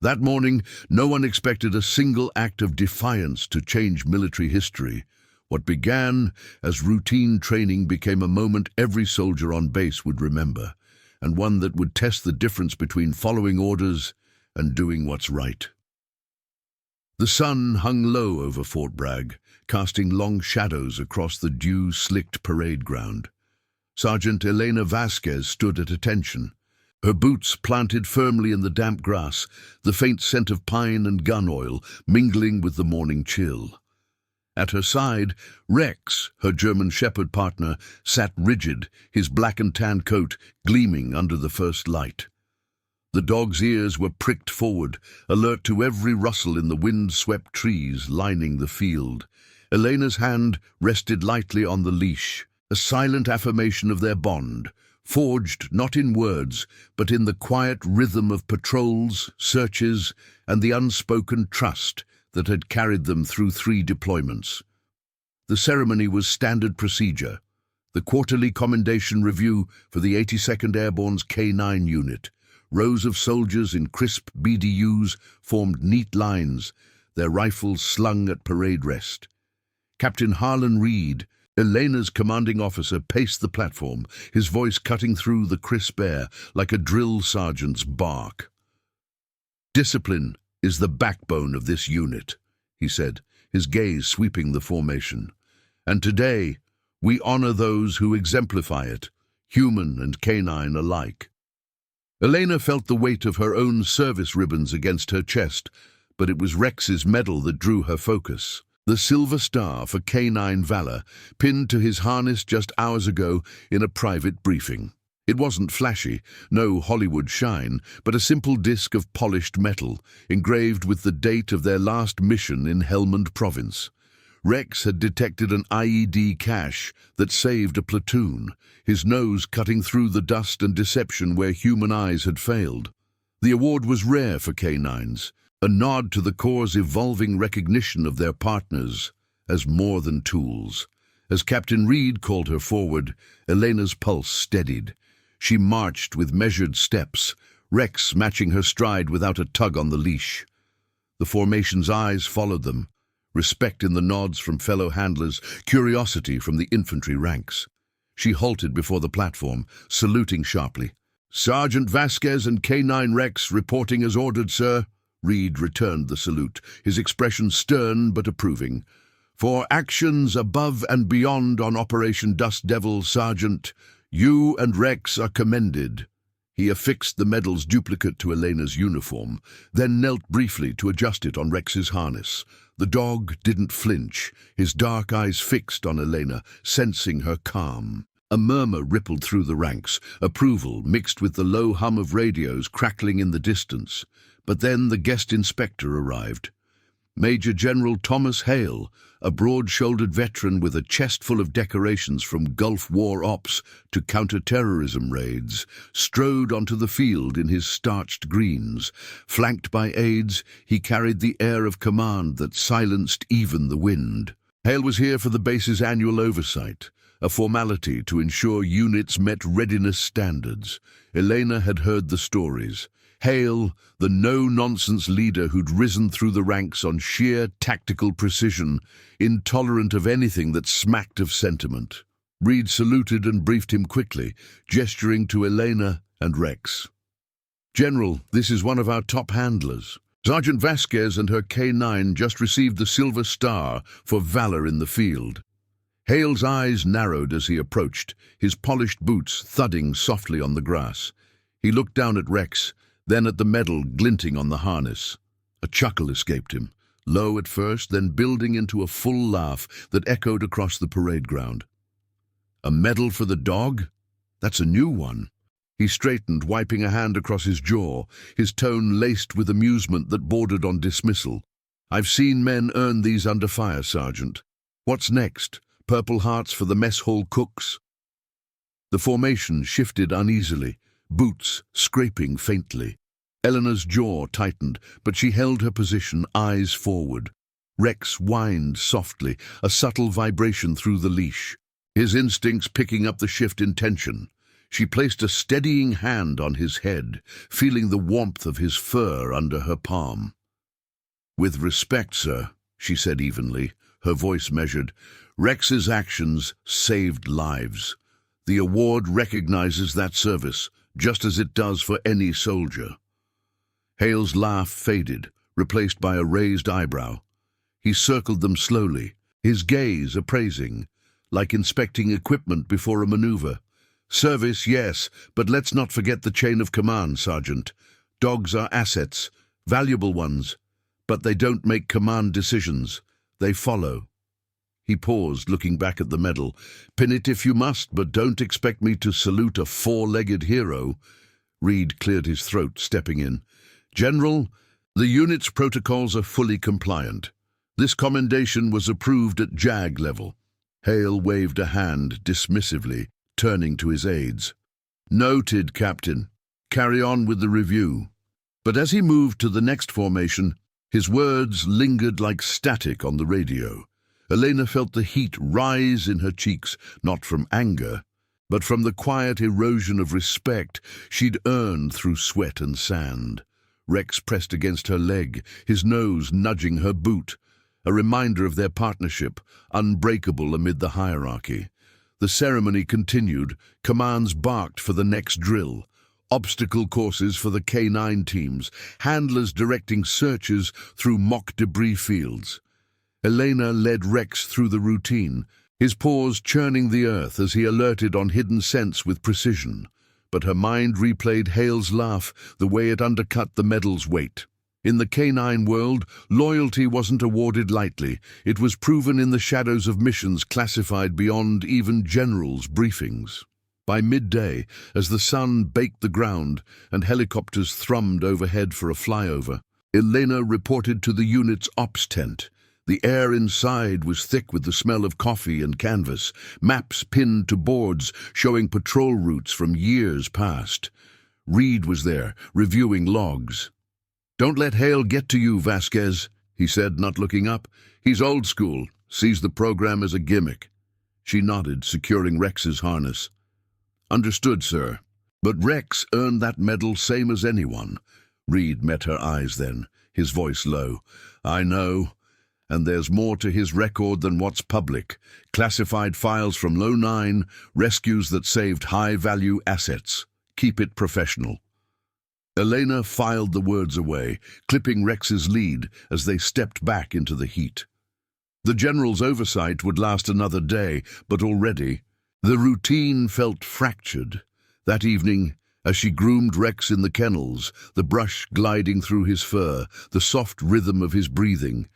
That morning, no one expected a single act of defiance to change military history. What began as routine training became a moment every soldier on base would remember, and one that would test the difference between following orders and doing what's right. The sun hung low over Fort Bragg, casting long shadows across the dew-slicked parade ground. Sergeant Elena Vasquez stood at attention, her boots planted firmly in the damp grass, the faint scent of pine and gun oil mingling with the morning chill. At her side, Rex, her German shepherd partner, sat rigid, his black and tan coat gleaming under the first light. The dog's ears were pricked forward, alert to every rustle in the wind-swept trees lining the field. Elena's hand rested lightly on the leash, a silent affirmation of their bond, forged not in words, but in the quiet rhythm of patrols, searches, and the unspoken trust that had carried them through 3 deployments. The ceremony was standard procedure, the quarterly commendation review for the 82nd Airborne's K9 unit. Rows of soldiers in crisp BDUs formed neat lines, their rifles slung at parade rest. Captain Harlan Reed, Elena's commanding officer, paced the platform, his voice cutting through the crisp air like a drill sergeant's bark. "Discipline is the backbone of this unit," he said, his gaze sweeping the formation. "And today, we honor those who exemplify it, human and canine alike." Elena felt the weight of her own service ribbons against her chest, but it was Rex's medal that drew her focus. The Silver Star for Canine Valor, pinned to his harness just hours ago in a private briefing. It wasn't flashy, no Hollywood shine, but a simple disc of polished metal, engraved with the date of their last mission in Helmand Province. Rex had detected an IED cache that saved a platoon, his nose cutting through the dust and deception where human eyes had failed. The award was rare for canines, a nod to the Corps' evolving recognition of their partners as more than tools. As Captain Reed called her forward, Elena's pulse steadied. She marched with measured steps, Rex matching her stride without a tug on the leash. The formation's eyes followed them, respect in the nods from fellow handlers, curiosity from the infantry ranks. She halted before the platform, saluting sharply. "Sergeant Vasquez and K9 Rex reporting as ordered, sir." Reed returned the salute, his expression stern but approving. "For actions above and beyond on Operation Dust Devil, Sergeant, you and Rex are commended." He affixed the medal's duplicate to Elena's uniform, then knelt briefly to adjust it on Rex's harness. The dog didn't flinch, his dark eyes fixed on Elena, sensing her calm. A murmur rippled through the ranks, approval mixed with the low hum of radios crackling in the distance. But then the guest inspector arrived. Major General Thomas Hale, a broad-shouldered veteran with a chest full of decorations from Gulf War ops to counter-terrorism raids, strode onto the field in his starched greens. Flanked by aides, he carried the air of command that silenced even the wind. Hale was here for the base's annual oversight, a formality to ensure units met readiness standards. Elena had heard the stories. Hale, the no-nonsense leader who'd risen through the ranks on sheer tactical precision, intolerant of anything that smacked of sentiment. Reed saluted and briefed him quickly, gesturing to Elena and Rex. "General, this is one of our top handlers. Sergeant Vasquez and her K9 just received the Silver Star for valor in the field." Hale's eyes narrowed as he approached, his polished boots thudding softly on the grass. He looked down at Rex, then at the medal glinting on the harness. A chuckle escaped him, low at first, then building into a full laugh that echoed across the parade ground. "A medal for the dog? That's a new one." He straightened, wiping a hand across his jaw, his tone laced with amusement that bordered on dismissal. "I've seen men earn these under fire, Sergeant. What's next? Purple Hearts for the mess hall cooks?" The formation shifted uneasily, boots scraping faintly. Elena's jaw tightened, but she held her position, eyes forward. Rex whined softly, a subtle vibration through the leash, his instincts picking up the shift in tension. She placed a steadying hand on his head, feeling the warmth of his fur under her palm. "With respect, sir," she said evenly, her voice measured, "Rex's actions saved lives. The award recognizes that service, just as it does for any soldier." Hale's laugh faded, replaced by a raised eyebrow. He circled them slowly, his gaze appraising, like inspecting equipment before a maneuver. "Service, yes, but let's not forget the chain of command, Sergeant. Dogs are assets, valuable ones, but they don't make command decisions. They follow." He paused, looking back at the medal. "Pin it if you must, but don't expect me to salute a four-legged hero." Reed cleared his throat, stepping in. "General, the unit's protocols are fully compliant. This commendation was approved at JAG level." Hale waved a hand dismissively, turning to his aides. "Noted, Captain. Carry on with the review." But as he moved to the next formation, his words lingered like static on the radio. Elena felt the heat rise in her cheeks, not from anger, but from the quiet erosion of respect she'd earned through sweat and sand. Rex pressed against her leg, his nose nudging her boot, a reminder of their partnership, unbreakable amid the hierarchy. The ceremony continued, commands barked for the next drill, obstacle courses for the K9 teams, handlers directing searches through mock debris fields. Elena led Rex through the routine, his paws churning the earth as he alerted on hidden scents with precision. But her mind replayed Hale's laugh, the way it undercut the medal's weight. In the K9 world, loyalty wasn't awarded lightly. It was proven in the shadows of missions classified beyond even generals' briefings. By midday, as the sun baked the ground and helicopters thrummed overhead for a flyover, Elena reported to the unit's ops tent. The air inside was thick with the smell of coffee and canvas, maps pinned to boards showing patrol routes from years past. Reed was there, reviewing logs. "Don't let Hale get to you, Vasquez," he said, not looking up. "He's old school, sees the program as a gimmick." She nodded, securing Rex's harness. "Understood, sir. But Rex earned that medal same as anyone." Reed met her eyes then, his voice low. "I know. And there's more to his record than what's public. Classified files from Low 9, rescues that saved high-value assets. Keep it professional." Elena filed the words away, clipping Rex's lead as they stepped back into the heat. The general's oversight would last another day, but already the routine felt fractured. That evening, as she groomed Rex in the kennels, the brush gliding through his fur, the soft rhythm of his breathing,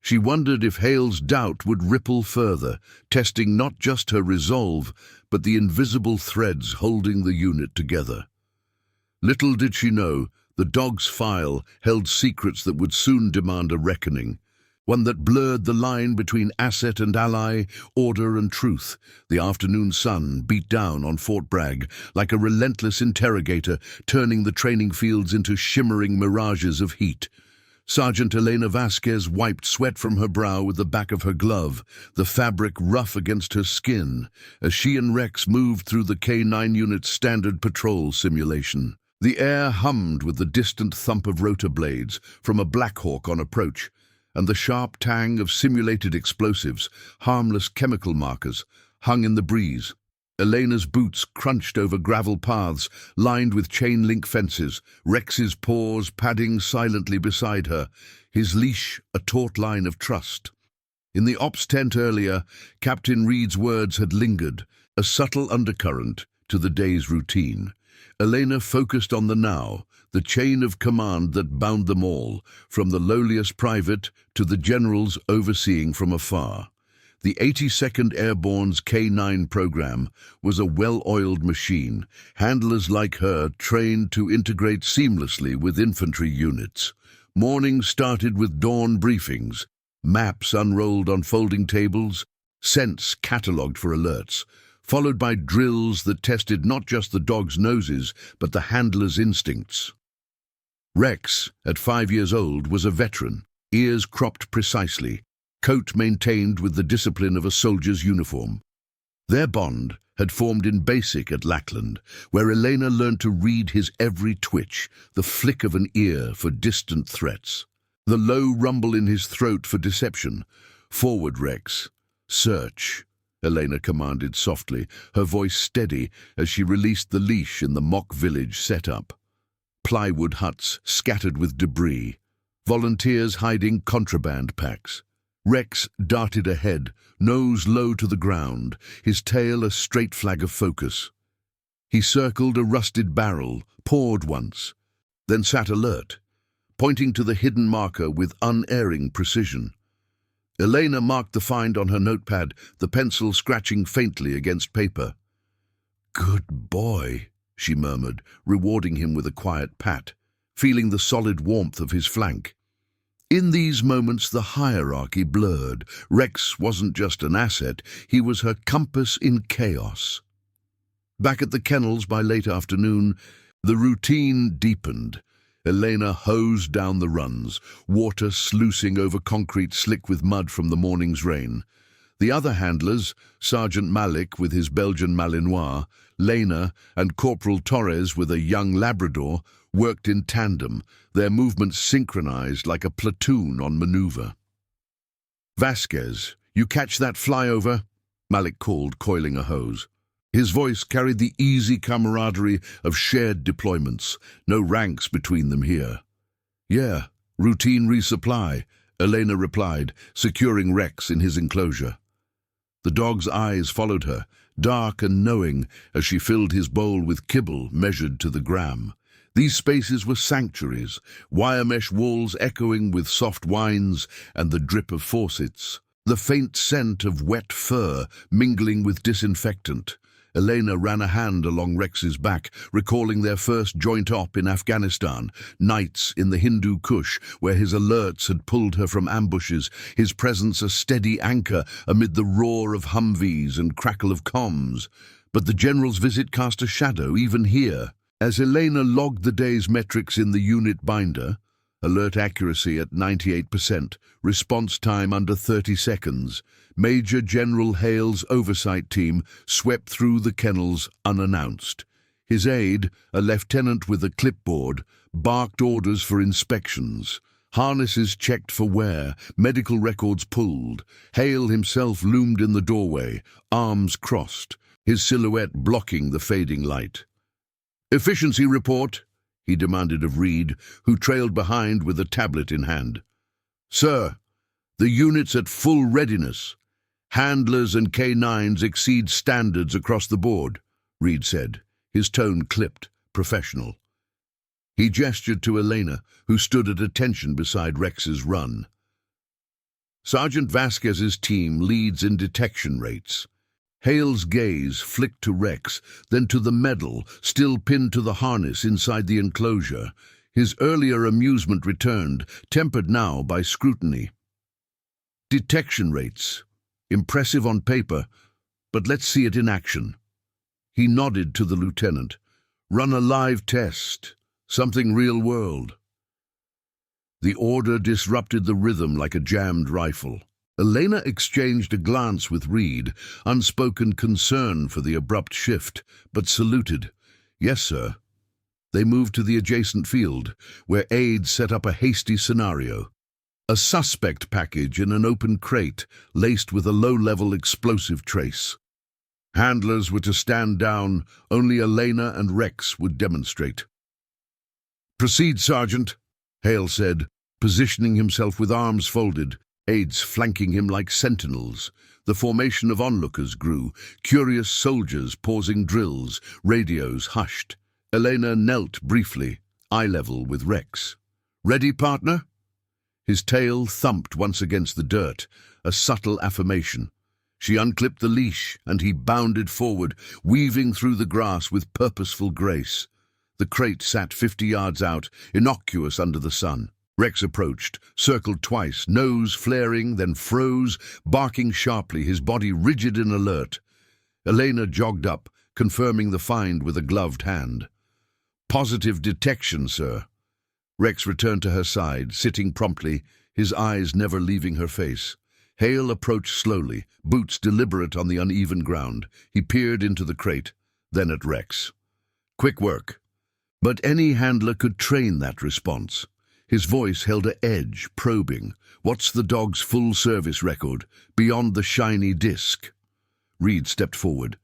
she wondered if Hale's doubt would ripple further, testing not just her resolve, but the invisible threads holding the unit together. Little did she know, the dog's file held secrets that would soon demand a reckoning, one that blurred the line between asset and ally, order and truth. The afternoon sun beat down on Fort Bragg like a relentless interrogator, turning the training fields into shimmering mirages of heat. Sergeant Elena Vasquez wiped sweat from her brow with the back of her glove, the fabric rough against her skin, as she and Rex moved through the K9 unit's standard patrol simulation. The air hummed with the distant thump of rotor blades from a Black Hawk on approach, and the sharp tang of simulated explosives, harmless chemical markers, hung in the breeze. Elena's boots crunched over gravel paths lined with chain-link fences, Rex's paws padding silently beside her, his leash a taut line of trust. In the ops tent earlier, Captain Reed's words had lingered, a subtle undercurrent to the day's routine. Elena focused on the now, the chain of command that bound them all, from the lowliest private to the generals overseeing from afar. The 82nd Airborne's K9 program was a well-oiled machine, handlers like her trained to integrate seamlessly with infantry units. Mornings started with dawn briefings, maps unrolled on folding tables, scents catalogued for alerts, followed by drills that tested not just the dog's noses, but the handler's instincts. Rex, at 5 years old, was a veteran, ears cropped precisely, coat maintained with the discipline of a soldier's uniform. Their bond, had formed in basic at Lackland, where Elena learned to read his every twitch, the flick of an ear for distant threats, the low rumble in his throat for deception. "Forward, Rex. Search," Elena commanded softly, her voice steady as she released the leash in the mock village set up. Plywood huts scattered with debris, volunteers hiding contraband packs. Rex darted ahead, nose low to the ground, his tail a straight flag of focus. He circled a rusted barrel, pawed once, then sat alert, pointing to the hidden marker with unerring precision. Elena marked the find on her notepad, the pencil scratching faintly against paper. "Good boy," she murmured, rewarding him with a quiet pat, feeling the solid warmth of his flank. In these moments the hierarchy blurred. Rex wasn't just an asset, he was her compass in chaos. Back at the kennels by late afternoon, the routine deepened. Elena hosed down the runs, water sluicing over concrete slick with mud from the morning's rain. The other handlers, Sergeant Malik with his Belgian Malinois, Lena, and Corporal Torres with a young Labrador, worked in tandem, their movements synchronized like a platoon on maneuver. "Vasquez, you catch that flyover?" Malik called, coiling a hose. His voice carried the easy camaraderie of shared deployments, no ranks between them here. "Yeah, routine resupply," Elena replied, securing Rex in his enclosure. The dog's eyes followed her, dark and knowing, as she filled his bowl with kibble measured to the gram. These spaces were sanctuaries, wire mesh walls echoing with soft whines and the drip of faucets, the faint scent of wet fur mingling with disinfectant. Elena ran a hand along Rex's back, recalling their first joint op in Afghanistan, nights in the Hindu Kush, where his alerts had pulled her from ambushes, his presence a steady anchor amid the roar of Humvees and crackle of comms. But the general's visit cast a shadow even here. As Elena logged the day's metrics in the unit binder, alert accuracy at 98%, response time under 30 seconds, Major General Hale's oversight team swept through the kennels unannounced. His aide, a lieutenant with a clipboard, barked orders for inspections. Harnesses checked for wear, medical records pulled. Hale himself loomed in the doorway, arms crossed, his silhouette blocking the fading light. "Efficiency report," he demanded of Reed, who trailed behind with a tablet in hand. "Sir, the unit's at full readiness. Handlers and K9s exceed standards across the board," Reed said, his tone clipped, professional. He gestured to Elena, who stood at attention beside Rex's run. "Sergeant Vasquez's team leads in detection rates." Hale's gaze flicked to Rex, then to the medal still pinned to the harness inside the enclosure. His earlier amusement returned, tempered now by scrutiny. "Detection rates. Impressive on paper, but let's see it in action." He nodded to the lieutenant. "Run a live test. Something real-world." The order disrupted the rhythm like a jammed rifle. Elena exchanged a glance with Reed, unspoken concern for the abrupt shift, but saluted. "Yes, sir." They moved to the adjacent field, where aides set up a hasty scenario. A suspect package in an open crate, laced with a low-level explosive trace. Handlers were to stand down, only Elena and Rex would demonstrate. "Proceed, Sergeant," Hale said, positioning himself with arms folded, aides flanking him like sentinels. The formation of onlookers grew, curious soldiers pausing drills, radios hushed. Elena knelt briefly, eye level with Rex. "Ready, partner?" His tail thumped once against the dirt, a subtle affirmation. She unclipped the leash, and he bounded forward, weaving through the grass with purposeful grace. The crate sat 50 yards out, innocuous under the sun. Rex approached, circled twice, nose flaring, then froze, barking sharply, his body rigid and alert. Elena jogged up, confirming the find with a gloved hand. "Positive detection, sir." Rex returned to her side, sitting promptly, his eyes never leaving her face. Hale approached slowly, boots deliberate on the uneven ground. He peered into the crate, then at Rex. Quick work. But any handler could train that response. His voice held an edge, probing. What's the dog's full service record, beyond the shiny disc? Reed stepped forward.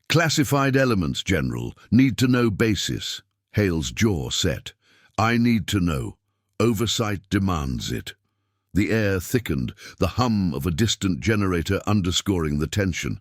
Classified elements, General. Need to know basis. Hale's jaw set. I need to know. Oversight demands it. The air thickened, the hum of a distant generator underscoring the tension.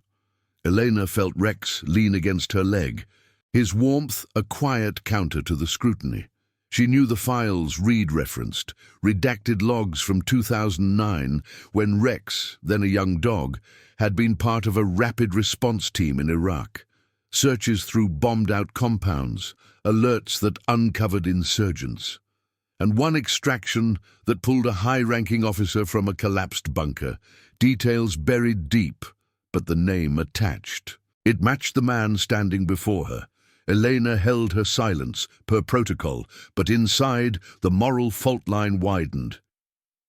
Elena felt Rex lean against her leg, his warmth a quiet counter to the scrutiny. She knew the files Reed referenced, redacted logs from 2009, when Rex, then a young dog, had been part of a rapid response team in Iraq. Searches through bombed-out compounds, alerts that uncovered insurgents, and one extraction that pulled a high-ranking officer from a collapsed bunker, details buried deep, but the name attached. It matched the man standing before her. Elena held her silence, per protocol, but inside, the moral fault line widened.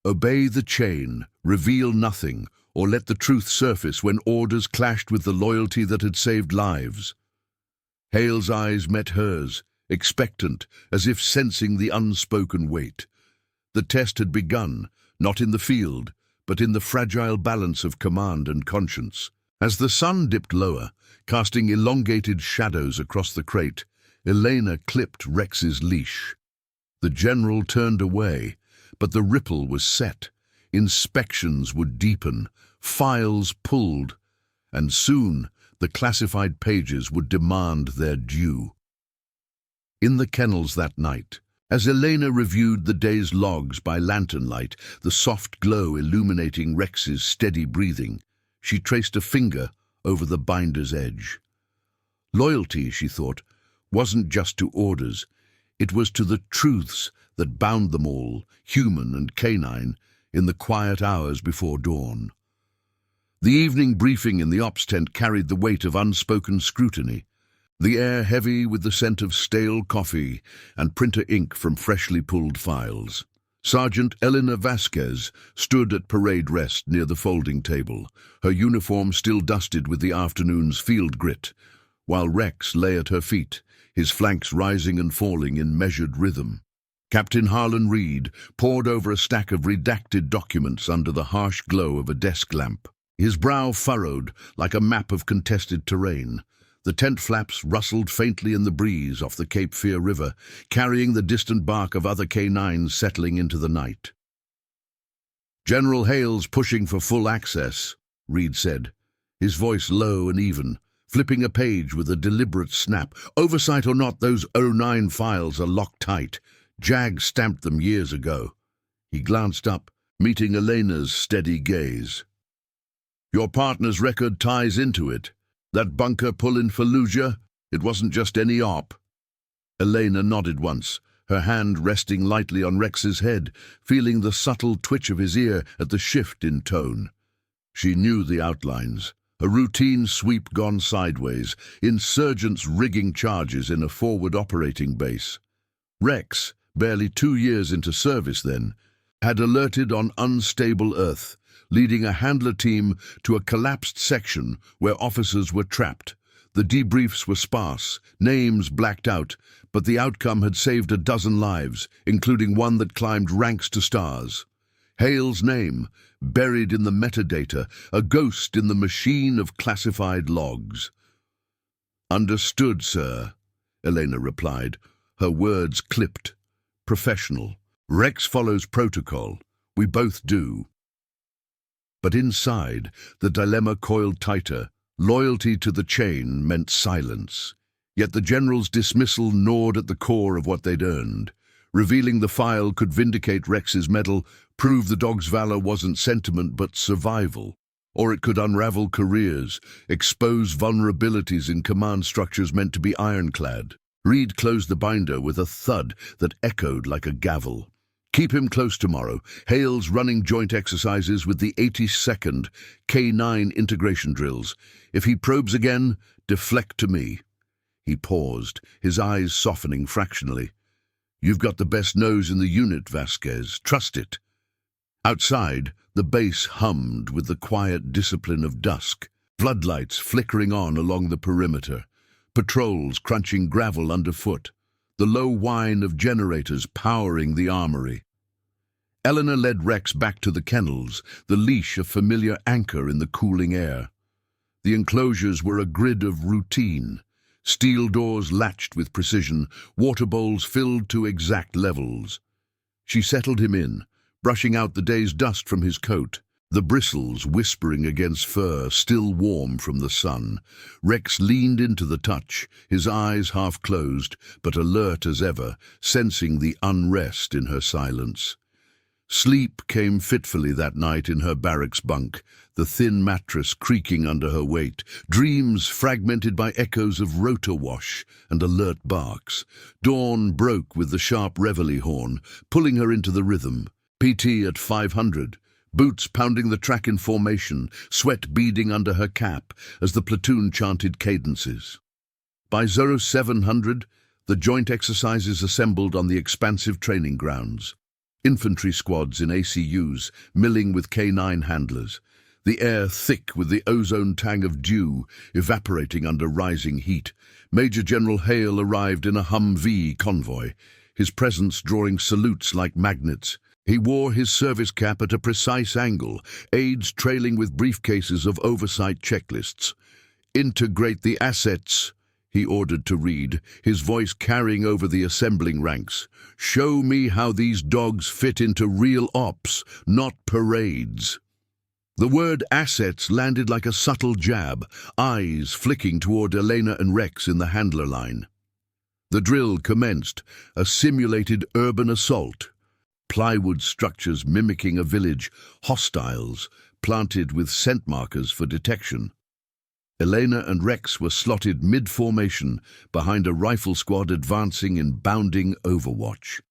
Obey the chain, reveal nothing, or let the truth surface when orders clashed with the loyalty that had saved lives. Hale's eyes met hers, expectant, as if sensing the unspoken weight. The test had begun, not in the field, but in the fragile balance of command and conscience. As the sun dipped lower, casting elongated shadows across the crate, Elena clipped Rex's leash. The general turned away, but the ripple was set. Inspections would deepen, files pulled, and soon the classified pages would demand their due. In the kennels that night, as Elena reviewed the day's logs by lantern light, the soft glow illuminating Rex's steady breathing, she traced a finger over the binder's edge. Loyalty, she thought, wasn't just to orders. It was to the truths that bound them all, human and canine, in the quiet hours before dawn. The evening briefing in the ops tent carried the weight of unspoken scrutiny, the air heavy with the scent of stale coffee and printer ink from freshly pulled files. Sergeant Elena Vasquez stood at parade rest near the folding table, her uniform still dusted with the afternoon's field grit, while Rex lay at her feet, his flanks rising and falling in measured rhythm. Captain Harlan Reed pored over a stack of redacted documents under the harsh glow of a desk lamp, his brow furrowed like a map of contested terrain. The tent flaps rustled faintly in the breeze off the Cape Fear River, carrying the distant bark of other K-9s settling into the night. General Hale's pushing for full access, Reed said, his voice low and even, flipping a page with a deliberate snap. Oversight or not, those 09 files are locked tight. Jag stamped them years ago. He glanced up, meeting Elena's steady gaze. Your partner's record ties into it. That bunker pull in Fallujah, it wasn't just any op. Elena nodded once, her hand resting lightly on Rex's head, feeling the subtle twitch of his ear at the shift in tone. She knew the outlines. A routine sweep gone sideways, insurgents rigging charges in a forward operating base. Rex, barely 2 years into service then, had alerted on unstable earth, leading a handler team to a collapsed section where officers were trapped. The debriefs were sparse, names blacked out, but the outcome had saved a dozen lives, including one that climbed ranks to stars. Hale's name, buried in the metadata, a ghost in the machine of classified logs. Understood, sir, Elena replied, her words clipped. Professional. Rex follows protocol. We both do. But inside, the dilemma coiled tighter. Loyalty to the chain meant silence. Yet the general's dismissal gnawed at the core of what they'd earned. Revealing the file could vindicate Rex's medal, prove the dog's valor wasn't sentiment but survival. Or it could unravel careers, expose vulnerabilities in command structures meant to be ironclad. Reed closed the binder with a thud that echoed like a gavel. Keep him close tomorrow. Hale's running joint exercises with the 82nd K-9 integration drills. If he probes again, deflect to me. He paused, his eyes softening fractionally. You've got the best nose in the unit, Vasquez. Trust it. Outside, the base hummed with the quiet discipline of dusk, floodlights flickering on along the perimeter, patrols crunching gravel underfoot, the low whine of generators powering the armory. Eleanor led Rex back to the kennels, the leash a familiar anchor in the cooling air. The enclosures were a grid of routine, steel doors latched with precision, water bowls filled to exact levels. She settled him in, brushing out the day's dust from his coat, the bristles whispering against fur still warm from the sun. Rex leaned into the touch, his eyes half closed, but alert as ever, sensing the unrest in her silence. Sleep came fitfully that night in her barracks bunk, the thin mattress creaking under her weight, dreams fragmented by echoes of rotor wash and alert barks. Dawn broke with the sharp reveille horn, pulling her into the rhythm. PT at 500, boots pounding the track in formation, sweat beading under her cap as the platoon chanted cadences. By 0700, the joint exercises assembled on the expansive training grounds. Infantry squads in ACUs, milling with K9 handlers, the air thick with the ozone tang of dew evaporating under rising heat. Major General Hale arrived in a Humvee convoy, his presence drawing salutes like magnets. He wore his service cap at a precise angle, aides trailing with briefcases of oversight checklists. "Integrate the assets," he ordered to read, his voice carrying over the assembling ranks. "Show me how these dogs fit into real ops, not parades." The word assets landed like a subtle jab, eyes flicking toward Elena and Rex in the handler line. The drill commenced, a simulated urban assault. Plywood structures mimicking a village, hostiles, planted with scent markers for detection. Elena and Rex were slotted mid-formation behind a rifle squad advancing in bounding overwatch.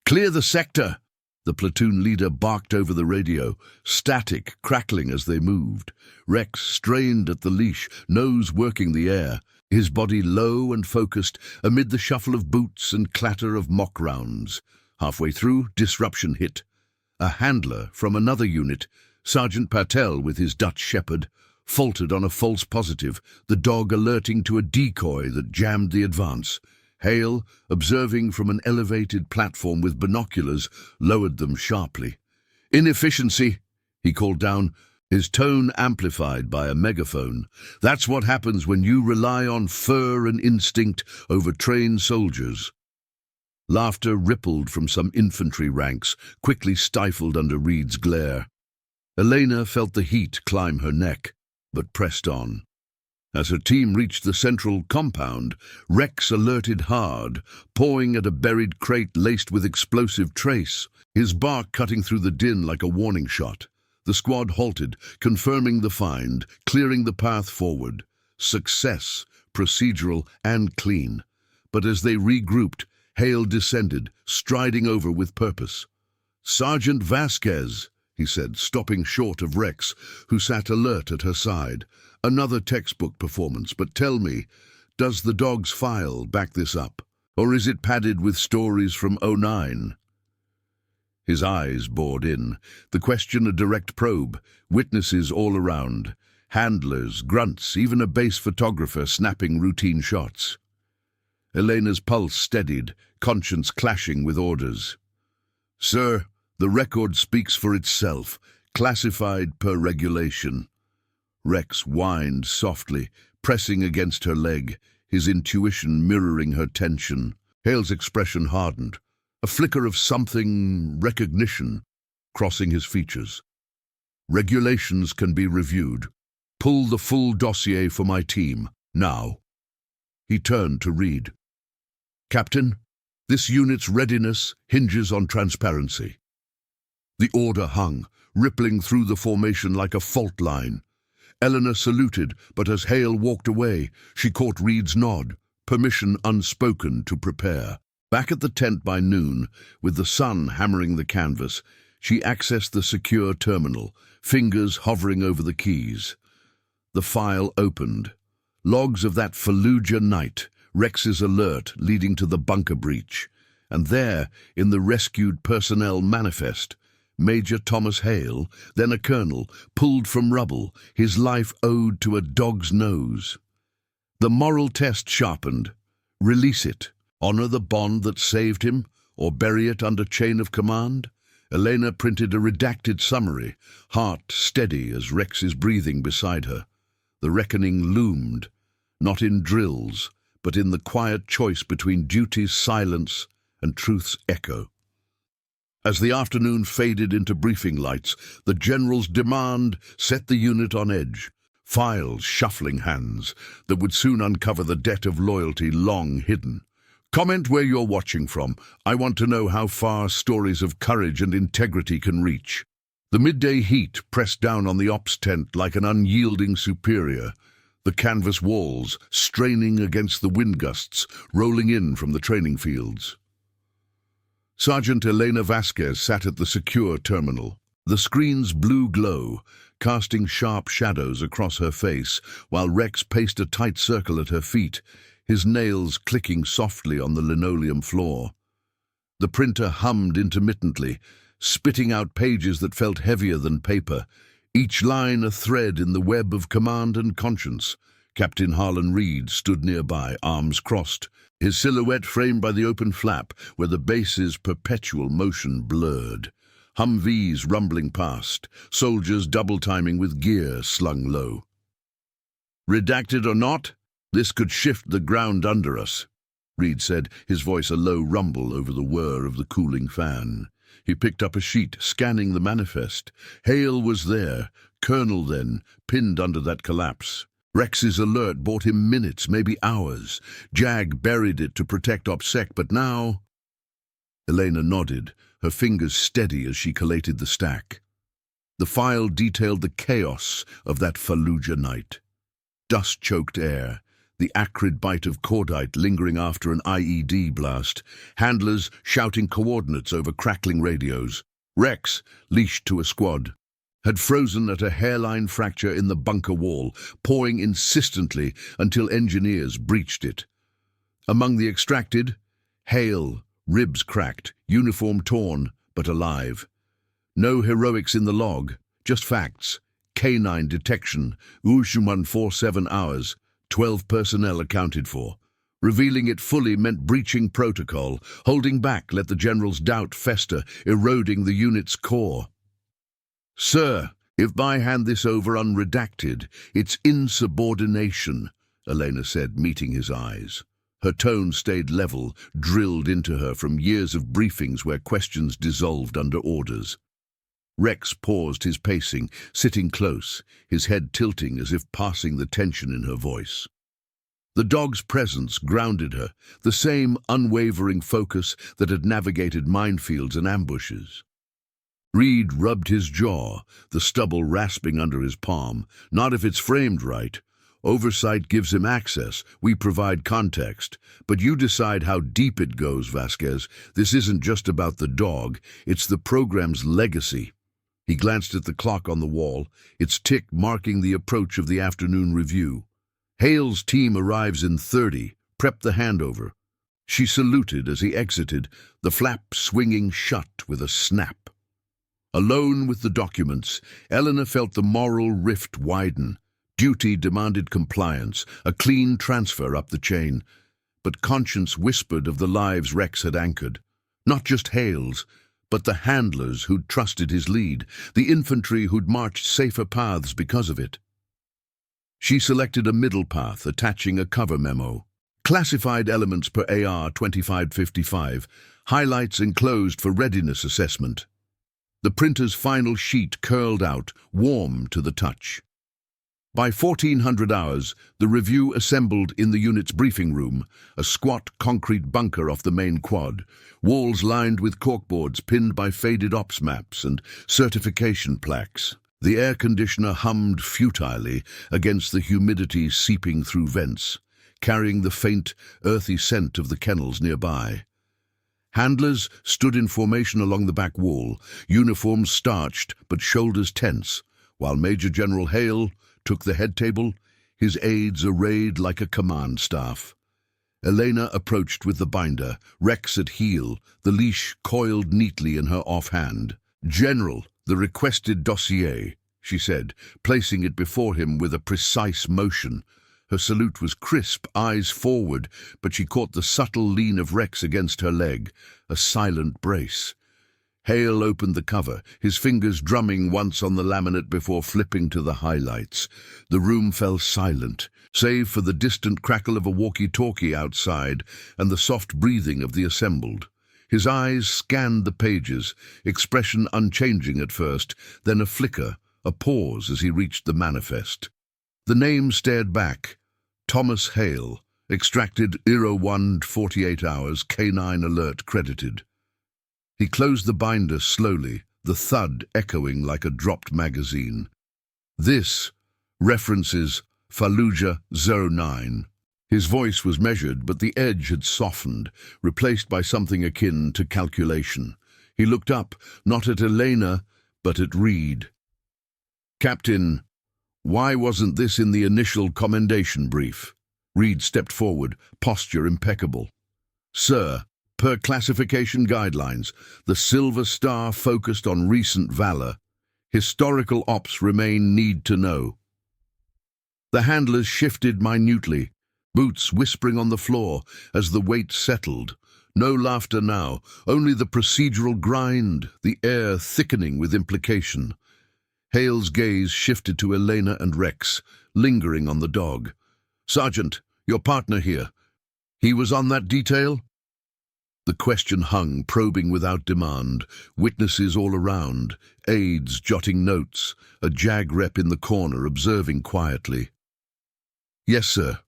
"Clear the sector!" the platoon leader barked over the radio, static crackling as they moved. Rex strained at the leash, nose working the air, his body low and focused amid the shuffle of boots and clatter of mock rounds. Halfway through, disruption hit. A handler from another unit, Sergeant Patel with his Dutch shepherd, faltered on a false positive, the dog alerting to a decoy that jammed the advance. Hale, observing from an elevated platform with binoculars, lowered them sharply. "Inefficiency," he called down, his tone amplified by a megaphone. "That's what happens when you rely on fur and instinct over trained soldiers." Laughter rippled from some infantry ranks, quickly stifled under Reed's glare. Elena felt the heat climb her neck, but pressed on. As her team reached the central compound, Rex alerted hard, pawing at a buried crate laced with explosive trace, his bark cutting through the din like a warning shot. The squad halted, confirming the find, clearing the path forward. Success, procedural and clean. But as they regrouped, Hale descended, striding over with purpose. "Sergeant Vasquez," he said, stopping short of Rex, who sat alert at her side. "Another textbook performance, but tell me, does the dog's file back this up? Or is it padded with stories from '09? His eyes bored in, the question a direct probe, witnesses all around, handlers, grunts, even a base photographer snapping routine shots. Elena's pulse steadied, conscience clashing with orders. "Sir, the record speaks for itself, classified per regulation." Rex whined softly, pressing against her leg, his intuition mirroring her tension. Hale's expression hardened, a flicker of recognition, crossing his features. "Regulations can be reviewed. Pull the full dossier for my team, now." He turned to Reed. "Captain, this unit's readiness hinges on transparency." The order hung, rippling through the formation like a fault line. Eleanor saluted, but as Hale walked away, she caught Reed's nod, permission unspoken to prepare. Back at the tent by noon, with the sun hammering the canvas, she accessed the secure terminal, fingers hovering over the keys. The file opened. Logs of that Fallujah night, Rex's alert leading to the bunker breach. And there, in the rescued personnel manifest, Major Thomas Hale, then a colonel, pulled from rubble, his life owed to a dog's nose. The moral test sharpened. Release it. Honor the bond that saved him, or bury it under chain of command? Elena printed a redacted summary, heart steady as Rex's breathing beside her. The reckoning loomed, not in drills, but in the quiet choice between duty's silence and truth's echo. As the afternoon faded into briefing lights, the general's demand set the unit on edge. Files shuffling hands that would soon uncover the debt of loyalty long hidden. Comment where you're watching from. I want to know how far stories of courage and integrity can reach. The midday heat pressed down on the ops tent like an unyielding superior, the canvas walls straining against the wind gusts rolling in from the training fields. Sergeant Elena Vasquez sat at the secure terminal. The screen's blue glow, casting sharp shadows across her face, while Rex paced a tight circle at her feet, his nails clicking softly on the linoleum floor. The printer hummed intermittently, spitting out pages that felt heavier than paper, each line a thread in the web of command and conscience. Captain Harlan Reed stood nearby, arms crossed, his silhouette framed by the open flap where the base's perpetual motion blurred. Humvees rumbling past, soldiers double-timing with gear slung low. Redacted or not, this could shift the ground under us, Reed said, his voice a low rumble over the whir of the cooling fan. He picked up a sheet, scanning the manifest. Hale was there, colonel then, pinned under that collapse. Rex's alert bought him minutes, maybe hours. Jag buried it to protect OPSEC, but now... Elena nodded, her fingers steady as she collated the stack. The file detailed the chaos of that Fallujah night. Dust-choked air, the acrid bite of cordite lingering after an IED blast, handlers shouting coordinates over crackling radios. Rex, leashed to a squad, had frozen at a hairline fracture in the bunker wall, pawing insistently until engineers breached it. Among the extracted, Hale, ribs cracked, uniform torn, but alive. No heroics in the log, just facts. Canine detection, Ushuman 47 hours, 12 personnel accounted for. Revealing it fully meant breaching protocol. Holding back let the general's doubt fester, eroding the unit's core. Sir, if I hand this over unredacted, it's insubordination, Elena said, meeting his eyes. Her tone stayed level, drilled into her from years of briefings where questions dissolved under orders. Rex paused his pacing, sitting close, his head tilting as if passing the tension in her voice. The dog's presence grounded her, the same unwavering focus that had navigated minefields and ambushes. Reed rubbed his jaw, the stubble rasping under his palm. Not if it's framed right. Oversight gives him access, we provide context. But you decide how deep it goes, Vasquez. This isn't just about the dog, it's the program's legacy. He glanced at the clock on the wall, its tick marking the approach of the afternoon review. Hale's team arrives in 30, prep the handover. She saluted as he exited, the flap swinging shut with a snap. Alone with the documents, Elena felt the moral rift widen. Duty demanded compliance, a clean transfer up the chain. But conscience whispered of the lives Rex had anchored. Not just Hale's, but the handlers who'd trusted his lead, the infantry who'd marched safer paths because of it. She selected a middle path, attaching a cover memo. Classified elements per AR 2555, highlights enclosed for readiness assessment. The printer's final sheet curled out, warm to the touch. By 1400 hours, the review assembled in the unit's briefing room, a squat concrete bunker off the main quad, walls lined with corkboards pinned by faded ops maps and certification plaques. The air conditioner hummed futilely against the humidity seeping through vents, carrying the faint, earthy scent of the kennels nearby. Handlers stood in formation along the back wall, uniforms starched but shoulders tense, while Major General Hale took the head table, his aides arrayed like a command staff. Elena approached with the binder, Rex at heel, the leash coiled neatly in her offhand. "General, the requested dossier," she said, placing it before him with a precise motion. Her salute was crisp, eyes forward, but she caught the subtle lean of Rex against her leg, a silent brace. Hale opened the cover, his fingers drumming once on the laminate before flipping to the highlights. The room fell silent, save for the distant crackle of a walkie-talkie outside and the soft breathing of the assembled. His eyes scanned the pages, expression unchanging at first, then a flicker, a pause as he reached the manifest. The name stared back. Thomas Hale, extracted 01 48 hours, K9 alert credited. He closed the binder slowly, the thud echoing like a dropped magazine. This references Fallujah 09. His voice was measured, but the edge had softened, replaced by something akin to calculation. He looked up, not at Elena, but at Reed. "Captain, why wasn't this in the initial commendation brief?" Reed stepped forward, posture impeccable. "Sir, per classification guidelines, the Silver Star focused on recent valor. Historical ops remain need to know." The handlers shifted minutely, boots whispering on the floor as the weight settled. No laughter now, only the procedural grind, the air thickening with implication. Hale's gaze shifted to Elena and Rex, lingering on the dog. "Sergeant, your partner here. He was on that detail?" The question hung, probing without demand, witnesses all around, aides jotting notes, a JAG rep in the corner observing quietly. "Yes, sir,"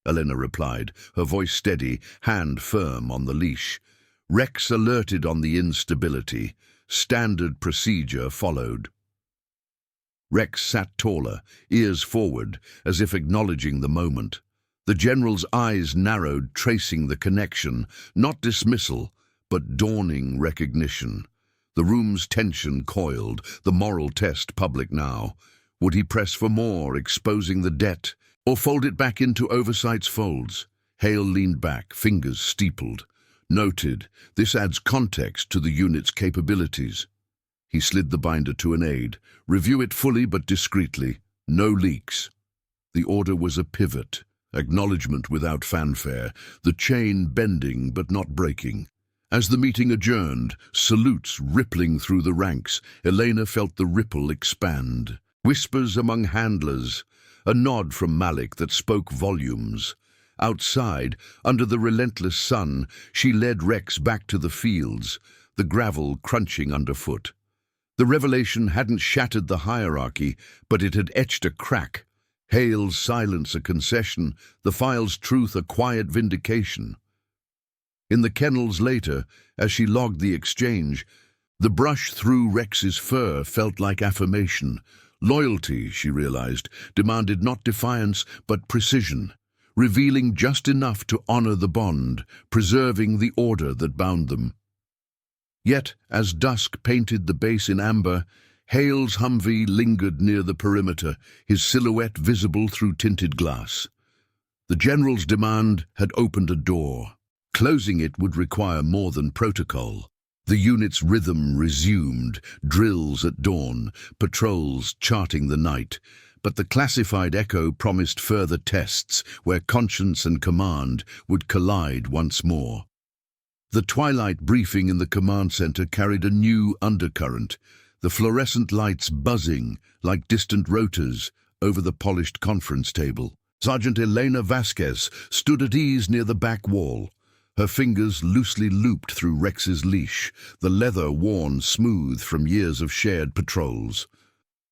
Elena replied, her voice steady, hand firm on the leash. Rex alerted on the instability. Standard procedure followed. Rex sat taller, ears forward, as if acknowledging the moment. The general's eyes narrowed, tracing the connection, not dismissal, but dawning recognition. The room's tension coiled, the moral test public now. Would he press for more, exposing the debt, or fold it back into oversight's folds? Hale leaned back, fingers steepled. Noted, this adds context to the unit's capabilities. He slid the binder to an aide. Review it fully but discreetly. No leaks. The order was a pivot. Acknowledgement without fanfare, the chain bending but not breaking. As the meeting adjourned, salutes rippling through the ranks, Elena felt the ripple expand. Whispers among handlers, a nod from Malik that spoke volumes. Outside, under the relentless sun, she led Rex back to the fields, the gravel crunching underfoot. The revelation hadn't shattered the hierarchy, but it had etched a crack. Hale's silence a concession, the file's truth a quiet vindication. In the kennels later, as she logged the exchange, the brush through Rex's fur felt like affirmation. Loyalty, she realized, demanded not defiance but precision, revealing just enough to honor the bond, preserving the order that bound them. Yet, as dusk painted the base in amber, Hale's Humvee lingered near the perimeter, his silhouette visible through tinted glass. The general's demand had opened a door. Closing it would require more than protocol. The unit's rhythm resumed, drills at dawn, patrols charting the night. But the classified echo promised further tests, where conscience and command would collide once more. The twilight briefing in the command center carried a new undercurrent, the fluorescent lights buzzing like distant rotors over the polished conference table. Sergeant Elena Vasquez stood at ease near the back wall, her fingers loosely looped through Rex's leash, the leather worn smooth from years of shared patrols.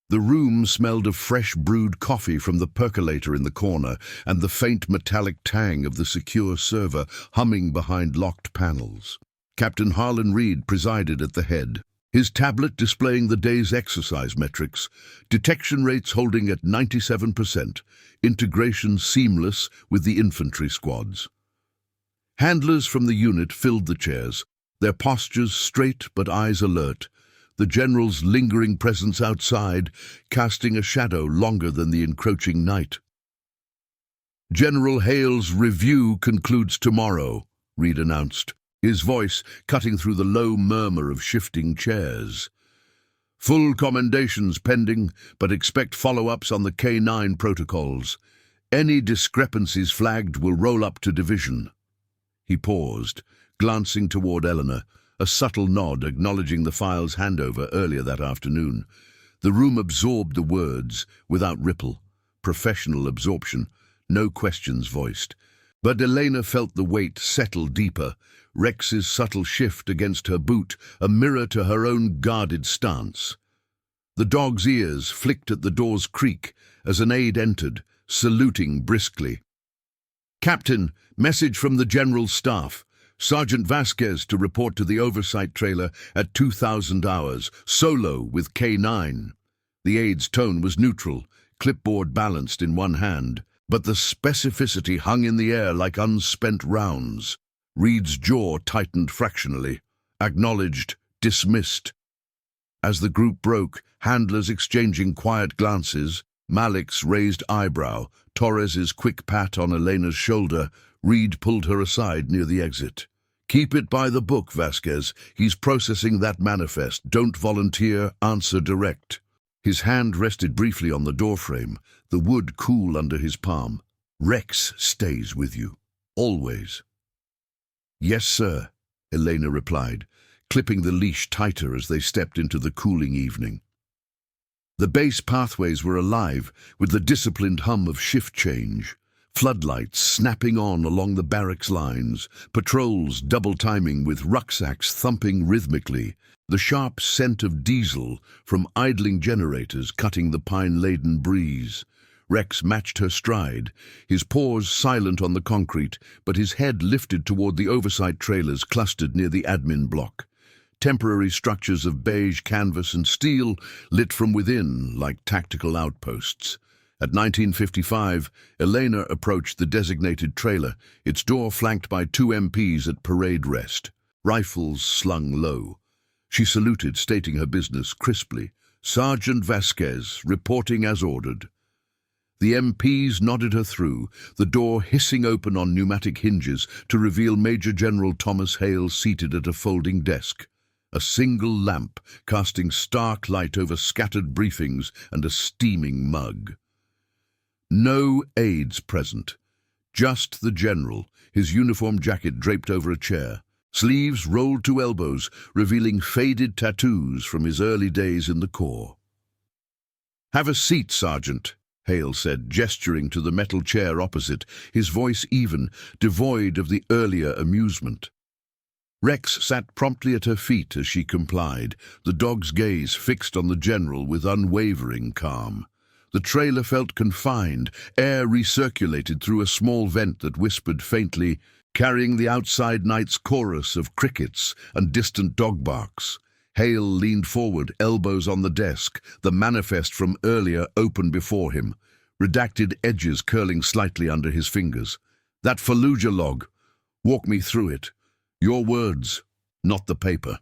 The room smelled of fresh brewed coffee from the percolator in the corner and the faint metallic tang of the secure server humming behind locked panels. Captain Harlan Reed presided at the head, his tablet displaying the day's exercise metrics, detection rates holding at 97%, integration seamless with the infantry squads. Handlers from the unit filled the chairs, their postures straight but eyes alert, the general's lingering presence outside casting a shadow longer than the encroaching night. "General Hale's review concludes tomorrow," Reed announced, his voice cutting through the low murmur of shifting chairs. Full commendations pending, but expect follow-ups on the K9 protocols. Any discrepancies flagged will roll up to division." He paused, glancing toward Eleanor, a subtle nod acknowledging the file's handover earlier that afternoon. The room absorbed the words without ripple. Professional absorption, no questions voiced. But Elena felt the weight settle deeper, Rex's subtle shift against her boot, a mirror to her own guarded stance. The dog's ears flicked at the door's creak as an aide entered, saluting briskly. "Captain, message from the General Staff. Sergeant Vasquez to report to the oversight trailer at 2000 hours, solo with K9. The aide's tone was neutral, clipboard balanced in one hand, but the specificity hung in the air like unspent rounds. Reed's jaw tightened fractionally. Acknowledged, dismissed. As the group broke, handlers exchanging quiet glances, Malik's raised eyebrow, Torres's quick pat on Elena's shoulder, Reed pulled her aside near the exit. "Keep it by the book, Vasquez. He's processing that manifest. Don't volunteer, answer direct." His hand rested briefly on the doorframe, the wood cool under his palm. "Rex stays with you. Always." "Yes, sir," Elena replied, clipping the leash tighter as they stepped into the cooling evening. The base pathways were alive with the disciplined hum of shift change. Floodlights snapping on along the barracks lines, patrols double-timing with rucksacks thumping rhythmically, the sharp scent of diesel from idling generators cutting the pine-laden breeze. Rex matched her stride, his paws silent on the concrete, but his head lifted toward the oversight trailers clustered near the admin block. Temporary structures of beige canvas and steel lit from within like tactical outposts. At 19:55, Elena approached the designated trailer, its door flanked by 2 MPs at parade rest, rifles slung low. She saluted, stating her business crisply. "Sergeant Vasquez, reporting as ordered." The MPs nodded her through, the door hissing open on pneumatic hinges to reveal Major General Thomas Hale seated at a folding desk, a single lamp casting stark light over scattered briefings and a steaming mug. No aides present, just the general, his uniform jacket draped over a chair, sleeves rolled to elbows, revealing faded tattoos from his early days in the Corps. "Have a seat, Sergeant," Hale said, gesturing to the metal chair opposite, his voice even, devoid of the earlier amusement. Rex sat promptly at her feet as she complied, the dog's gaze fixed on the general with unwavering calm. The trailer felt confined, air recirculated through a small vent that whispered faintly, carrying the outside night's chorus of crickets and distant dog barks. Hale leaned forward, elbows on the desk, the manifest from earlier open before him, redacted edges curling slightly under his fingers. "That Fallujah log. Walk me through it. Your words, not the paper."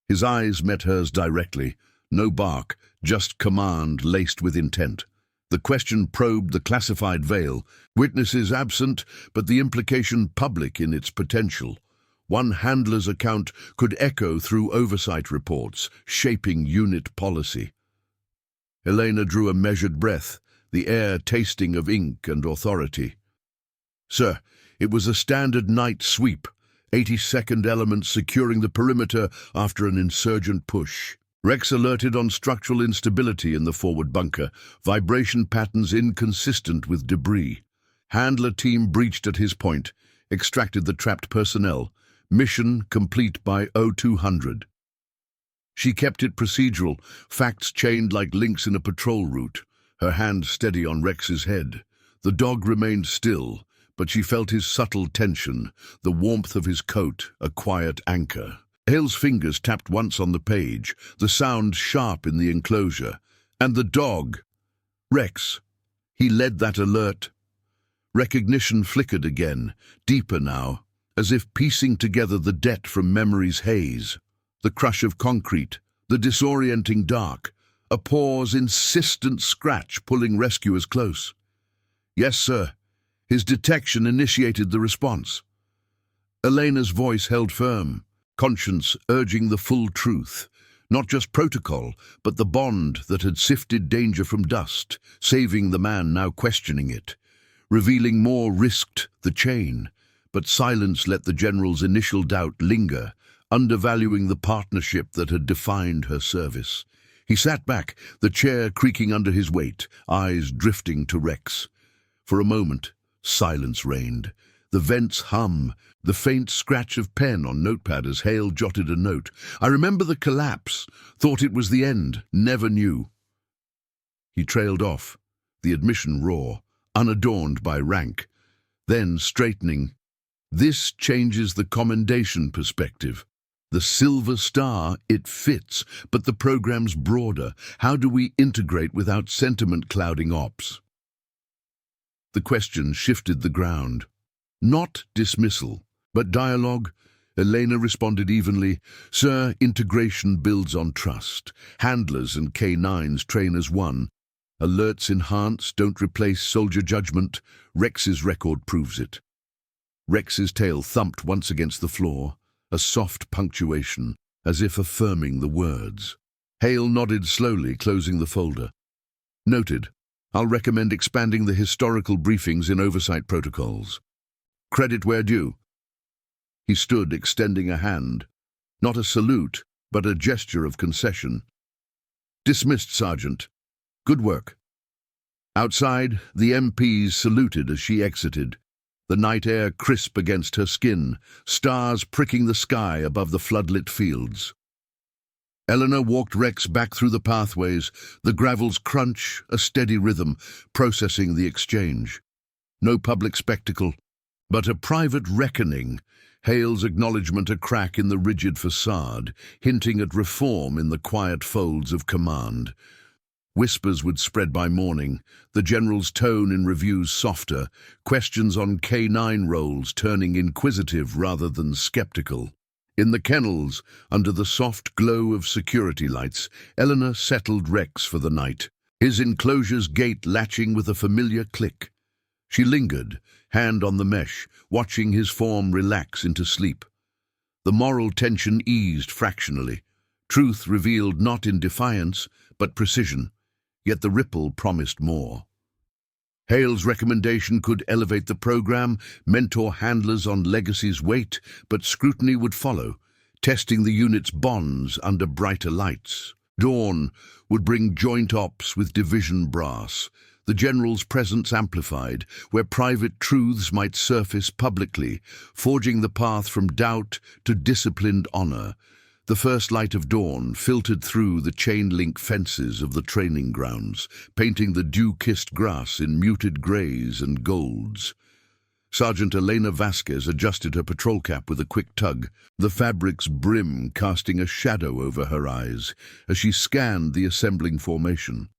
His eyes met hers directly. No bark, just command laced with intent. The question probed the classified veil, witnesses absent, but the implication public in its potential. One handler's account could echo through oversight reports, shaping unit policy. Elena drew a measured breath, the air tasting of ink and authority. "Sir, it was a standard night sweep, 82nd element securing the perimeter after an insurgent push. Rex alerted on structural instability in the forward bunker, vibration patterns inconsistent with debris. Handler team breached at his point, extracted the trapped personnel. Mission complete by 0200. She kept it procedural, facts chained like links in a patrol route, her hand steady on Rex's head. The dog remained still, but she felt his subtle tension, the warmth of his coat, a quiet anchor. Hale's fingers tapped once on the page, the sound sharp in the enclosure. And the dog. Rex. He led that alert. Recognition flickered again, deeper now, as if piecing together the debt from memory's haze. The crush of concrete, the disorienting dark, a paw's insistent scratch pulling rescuers close. "Yes, sir." His detection initiated the response. Elena's voice held firm, conscience urging the full truth. Not just protocol, but the bond that had sifted danger from dust, saving the man now questioning it. Revealing more risked the chain, but silence let the general's initial doubt linger, undervaluing the partnership that had defined her service. He sat back, the chair creaking under his weight, eyes drifting to Rex. For a moment, silence reigned. The vents hum, the faint scratch of pen on notepad as Hale jotted a note. I remember the collapse, thought it was the end, never knew. He trailed off, the admission raw, unadorned by rank. Then, straightening, this changes the commendation perspective. The Silver Star, it fits, but the program's broader. How do we integrate without sentiment clouding ops? The question shifted the ground. Not dismissal, but dialogue. Elena responded evenly. Sir, integration builds on trust. Handlers and K9s train as one. Alerts enhance, don't replace soldier judgment. Rex's record proves it. Rex's tail thumped once against the floor, a soft punctuation, as if affirming the words. Hale nodded slowly, closing the folder. Noted. I'll recommend expanding the historical briefings in oversight protocols. Credit where due. He stood, extending a hand. Not a salute, but a gesture of concession. Dismissed, Sergeant. Good work. Outside, the MPs saluted as she exited. The night air crisp against her skin, stars pricking the sky above the floodlit fields. Eleanor walked Rex back through the pathways, the gravel's crunch, a steady rhythm, processing the exchange. No public spectacle, but a private reckoning, Hale's acknowledgement a crack in the rigid facade, hinting at reform in the quiet folds of command. Whispers would spread by morning, the general's tone in reviews softer, questions on K9 roles turning inquisitive rather than skeptical. In the kennels, under the soft glow of security lights, Eleanor settled Rex for the night, his enclosure's gate latching with a familiar click. She lingered, hand on the mesh, watching his form relax into sleep. The moral tension eased fractionally, truth revealed not in defiance, but precision, yet the ripple promised more. Hale's recommendation could elevate the program, mentor handlers on Legacy's weight, but scrutiny would follow, testing the unit's bonds under brighter lights. Dawn would bring joint ops with division brass, the general's presence amplified, where private truths might surface publicly, forging the path from doubt to disciplined honor. The first light of dawn filtered through the chain-link fences of the training grounds, painting the dew-kissed grass in muted greys and golds. Sergeant Elena Vasquez adjusted her patrol cap with a quick tug, the fabric's brim casting a shadow over her eyes as she scanned the assembling formation.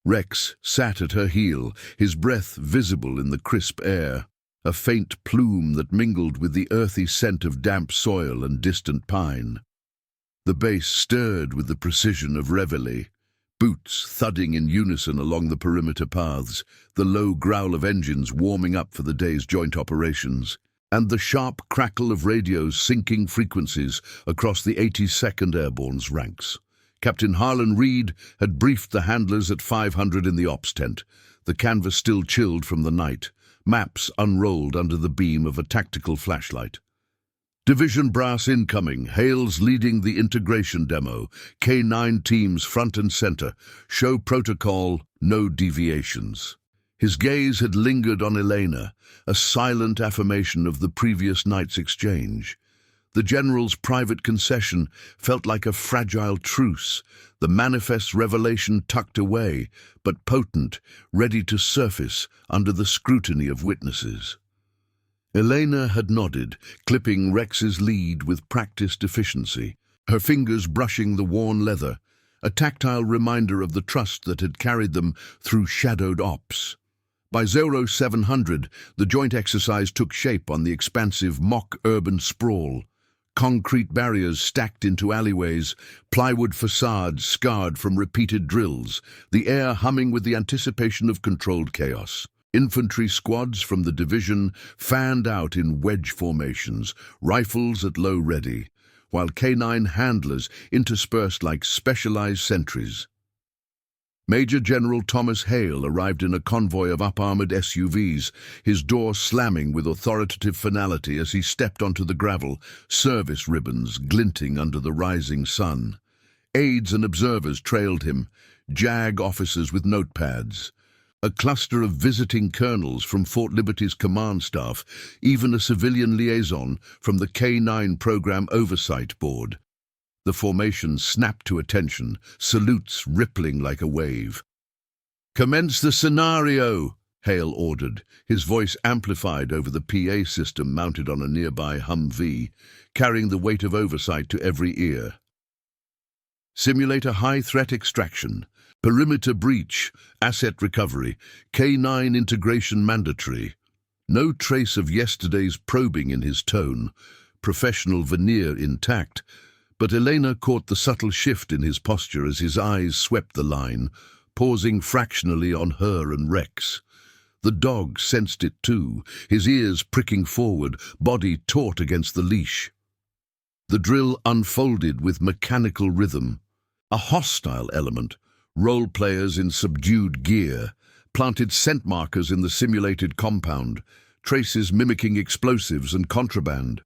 Rex sat at her heel, his breath visible in the crisp air, a faint plume that mingled with the earthy scent of damp soil and distant pine. The base stirred with the precision of reveille, boots thudding in unison along the perimeter paths, the low growl of engines warming up for the day's joint operations, and the sharp crackle of radios syncing frequencies across the 82nd Airborne's ranks. Captain Harlan Reed had briefed the handlers at 500 in the ops tent, the canvas still chilled from the night, maps unrolled under the beam of a tactical flashlight. Division brass incoming, Hale's leading the integration demo, K9 teams front and center, show protocol, no deviations. His gaze had lingered on Elena, a silent affirmation of the previous night's exchange. The general's private concession felt like a fragile truce, the manifest revelation tucked away, but potent, ready to surface under the scrutiny of witnesses. Elena had nodded, clipping Rex's lead with practiced efficiency, her fingers brushing the worn leather, a tactile reminder of the trust that had carried them through shadowed ops. By 0700, the joint exercise took shape on the expansive mock urban sprawl. Concrete barriers stacked into alleyways, plywood facades scarred from repeated drills, the air humming with the anticipation of controlled chaos. Infantry squads from the division fanned out in wedge formations, rifles at low ready, while K9 handlers interspersed like specialized sentries. Major General Thomas Hale arrived in a convoy of up-armored SUVs, his door slamming with authoritative finality as he stepped onto the gravel, service ribbons glinting under the rising sun. Aides and observers trailed him, JAG officers with notepads. A cluster of visiting colonels from Fort Liberty's command staff, even a civilian liaison from the K9 Program Oversight Board. The formation snapped to attention, salutes rippling like a wave. "Commence the scenario," Hale ordered, his voice amplified over the PA system mounted on a nearby Humvee, carrying the weight of oversight to every ear. Simulate a high-threat extraction, perimeter breach, asset recovery, K9 integration mandatory. No trace of yesterday's probing in his tone, professional veneer intact, but Elena caught the subtle shift in his posture as his eyes swept the line, pausing fractionally on her and Rex. The dog sensed it too, his ears pricking forward, body taut against the leash. The drill unfolded with mechanical rhythm. A hostile element, role players in subdued gear, planted scent markers in the simulated compound, traces mimicking explosives and contraband.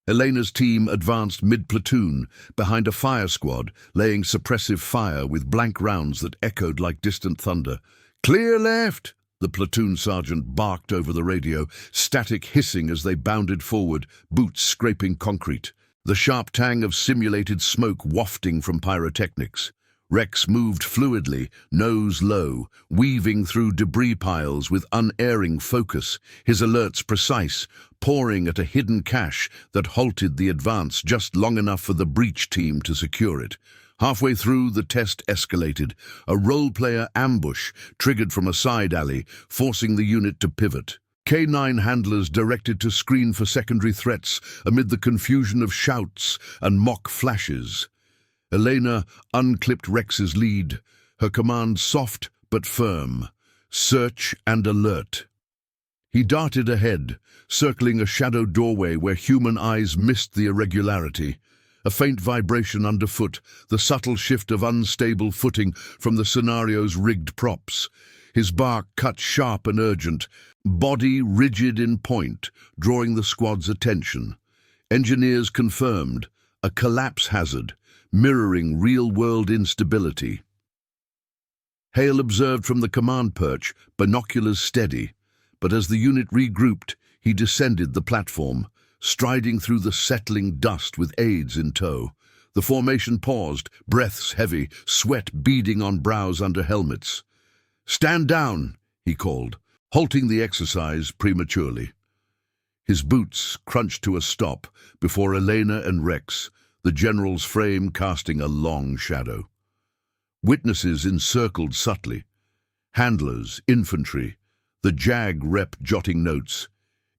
Elena's team advanced mid-platoon, behind a fire squad, laying suppressive fire with blank rounds that echoed like distant thunder. "Clear left!" the platoon sergeant barked over the radio, static hissing as they bounded forward, boots scraping concrete. The sharp tang of simulated smoke wafting from pyrotechnics. Rex moved fluidly, nose low, weaving through debris piles with unerring focus, his alerts precise, pouring at a hidden cache that halted the advance just long enough for the breach team to secure it. Halfway through, the test escalated, a role-player ambush triggered from a side alley, forcing the unit to pivot. K9 handlers directed to screen for secondary threats amid the confusion of shouts and mock flashes. Elena unclipped Rex's lead, her command soft but firm. Search and alert. He darted ahead, circling a shadow doorway where human eyes missed the irregularity. A faint vibration underfoot, the subtle shift of unstable footing from the scenario's rigged props. His bark cut sharp and urgent, body rigid in point, drawing the squad's attention. Engineers confirmed, a collapse hazard, mirroring real-world instability. Hale observed from the command perch, binoculars steady, but as the unit regrouped, he descended the platform, striding through the settling dust with aides in tow. The formation paused, breaths heavy, sweat beading on brows under helmets. "Stand down," he called, halting the exercise prematurely. His boots crunched to a stop before Elena and Rex, the general's frame casting a long shadow. Witnesses encircled subtly. Handlers, infantry, the JAG rep jotting notes,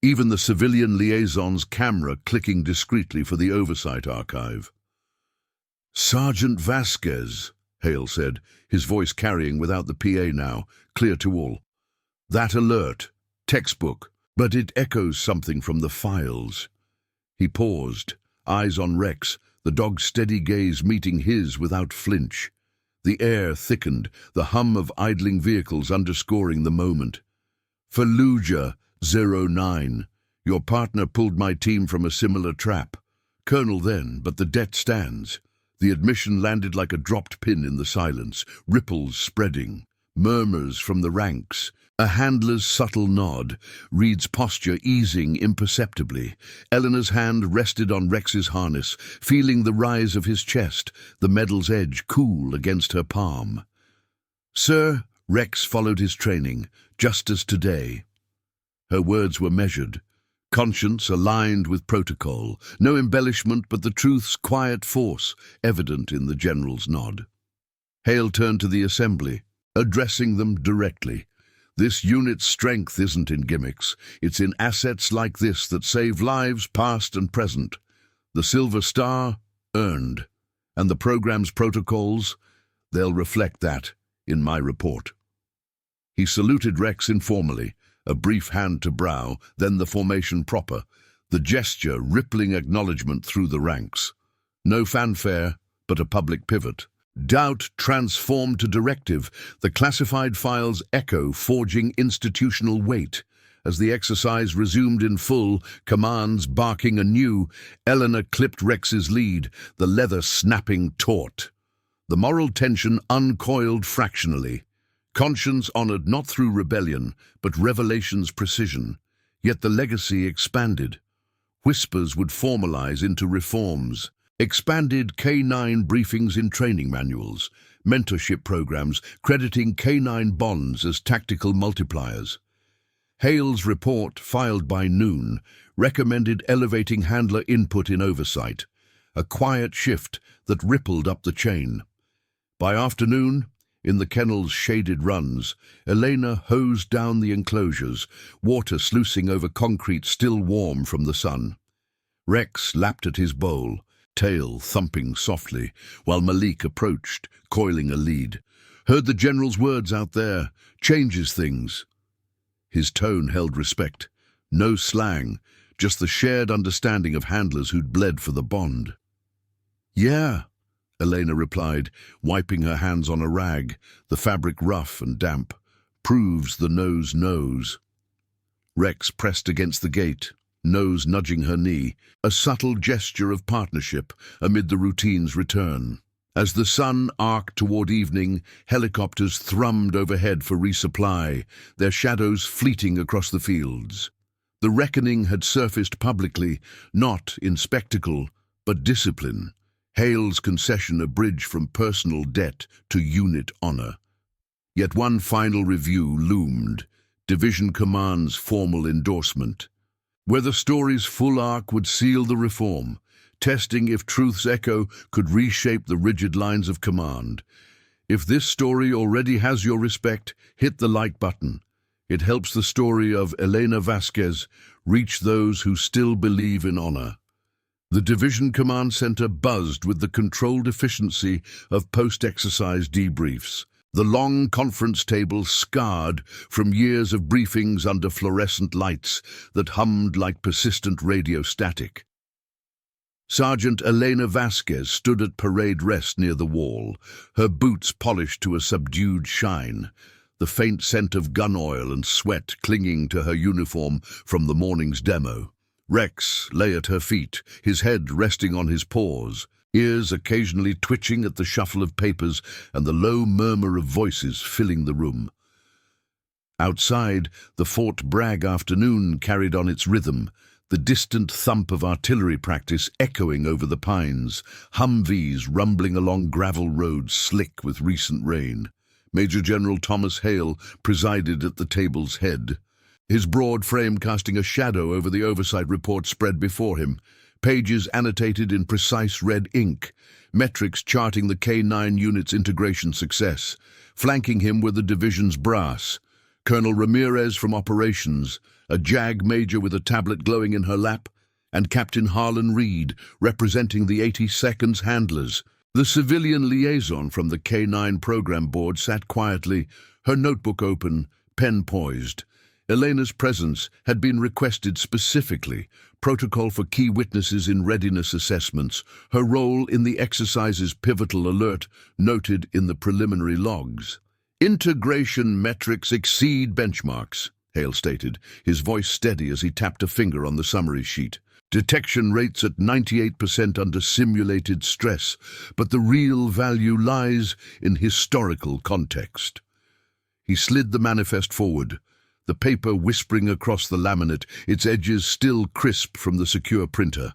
even the civilian liaison's camera clicking discreetly for the oversight archive. "Sergeant Vasquez," Hale said, his voice carrying without the PA now, clear to all. "That alert, textbook, but it echoes something from the files." He paused, eyes on Rex, the dog's steady gaze meeting his without flinch. The air thickened, the hum of idling vehicles underscoring the moment. "Fallujah 09. Your partner pulled my team from a similar trap. Colonel then, but the debt stands." The admission landed like a dropped pin in the silence, ripples spreading, murmurs from the ranks. A handler's subtle nod, Reed's posture easing imperceptibly. Eleanor's hand rested on Rex's harness, feeling the rise of his chest, the medal's edge cool against her palm. "Sir," Rex followed his training, just as today. Her words were measured, conscience aligned with protocol, no embellishment but the truth's quiet force evident in the general's nod. Hale turned to the assembly, addressing them directly. "This unit's strength isn't in gimmicks. It's in assets like this that save lives past and present. The Silver Star, earned. And the program's protocols, they'll reflect that in my report." He saluted Rex informally, a brief hand to brow, then the formation proper, the gesture rippling acknowledgement through the ranks. No fanfare, but a public pivot. Doubt transformed to directive, the classified files echo, forging institutional weight. As the exercise resumed in full, commands barking anew, Eleanor clipped Rex's lead, the leather snapping taut. The moral tension uncoiled fractionally. Conscience honored not through rebellion, but revelation's precision. Yet the legacy expanded. Whispers would formalize into reforms. Expanded K9 briefings in training manuals, mentorship programs crediting K9 bonds as tactical multipliers. Hale's report, filed by noon, recommended elevating handler input in oversight, a quiet shift that rippled up the chain. By afternoon, in the kennel's shaded runs, Elena hosed down the enclosures, water sluicing over concrete still warm from the sun. Rex lapped at his bowl, tail thumping softly, while Malik approached, coiling a lead. Heard the general's words out there, changes things. His tone held respect. No slang, just the shared understanding of handlers who'd bled for the bond. Yeah, Elena replied, wiping her hands on a rag, the fabric rough and damp. Proves the nose knows. Rex pressed against the gate, nose nudging her knee, a subtle gesture of partnership amid the routine's return. As the sun arced toward evening, helicopters thrummed overhead for resupply, their shadows fleeting across the fields. The reckoning had surfaced publicly, not in spectacle, but discipline. Hale's concession a bridge from personal debt to unit honor. Yet one final review loomed, Division Command's formal endorsement. Where the story's full arc would seal the reform, testing if truth's echo could reshape the rigid lines of command. If this story already has your respect, hit the like button. It helps the story of Elena Vasquez reach those who still believe in honor. The Division Command Center buzzed with the controlled efficiency of post-exercise debriefs. The long conference table scarred from years of briefings under fluorescent lights that hummed like persistent radio static. Sergeant Elena Vasquez stood at parade rest near the wall, her boots polished to a subdued shine, the faint scent of gun oil and sweat clinging to her uniform from the morning's demo. Rex lay at her feet, his head resting on his paws, ears occasionally twitching at the shuffle of papers and the low murmur of voices filling the room. Outside, the Fort Bragg afternoon carried on its rhythm, the distant thump of artillery practice echoing over the pines, Humvees rumbling along gravel roads slick with recent rain. Major General Thomas Hale presided at the table's head, his broad frame casting a shadow over the oversight report spread before him, pages annotated in precise red ink, metrics charting the K9 unit's integration success. Flanking him were the division's brass, Colonel Ramirez from operations, a JAG major with a tablet glowing in her lap, and Captain Harlan Reed, representing the 82nd's handlers. The civilian liaison from the K9 program board sat quietly, her notebook open, pen poised. Elena's presence had been requested specifically, protocol for key witnesses in readiness assessments, her role in the exercise's pivotal alert noted in the preliminary logs. Integration metrics exceed benchmarks, Hale stated, his voice steady as he tapped a finger on the summary sheet. Detection rates at 98% under simulated stress, but the real value lies in historical context. He slid the manifest forward, the paper whispering across the laminate, its edges still crisp from the secure printer.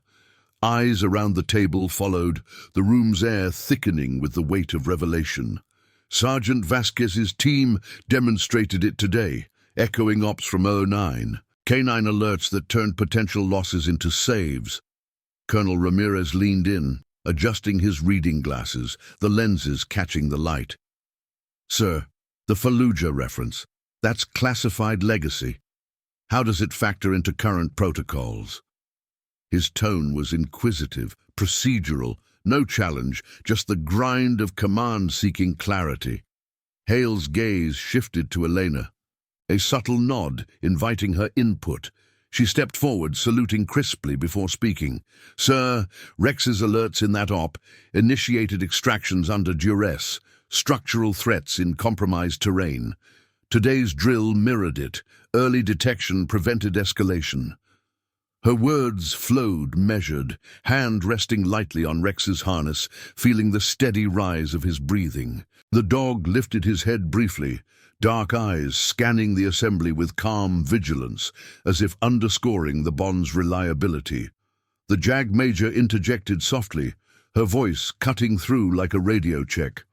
Eyes around the table followed, the room's air thickening with the weight of revelation. Sergeant Vasquez's team demonstrated it today, echoing ops from 09. K9 alerts that turned potential losses into saves. Colonel Ramirez leaned in, adjusting his reading glasses, the lenses catching the light. Sir, the Fallujah reference, that's classified legacy. How does it factor into current protocols? His tone was inquisitive, procedural, no challenge, just the grind of command seeking clarity. Hale's gaze shifted to Elena, a subtle nod inviting her input, She stepped forward, saluting crisply before speaking. "Sir, Rex's alerts in that op initiated extractions under duress, structural threats in compromised terrain. Today's drill mirrored it. Early detection prevented escalation." Her words flowed, measured, hand resting lightly on Rex's harness, feeling the steady rise of his breathing. The dog lifted his head briefly, dark eyes scanning the assembly with calm vigilance, as if underscoring the bond's reliability. The JAG Major interjected softly, her voice cutting through like a radio check.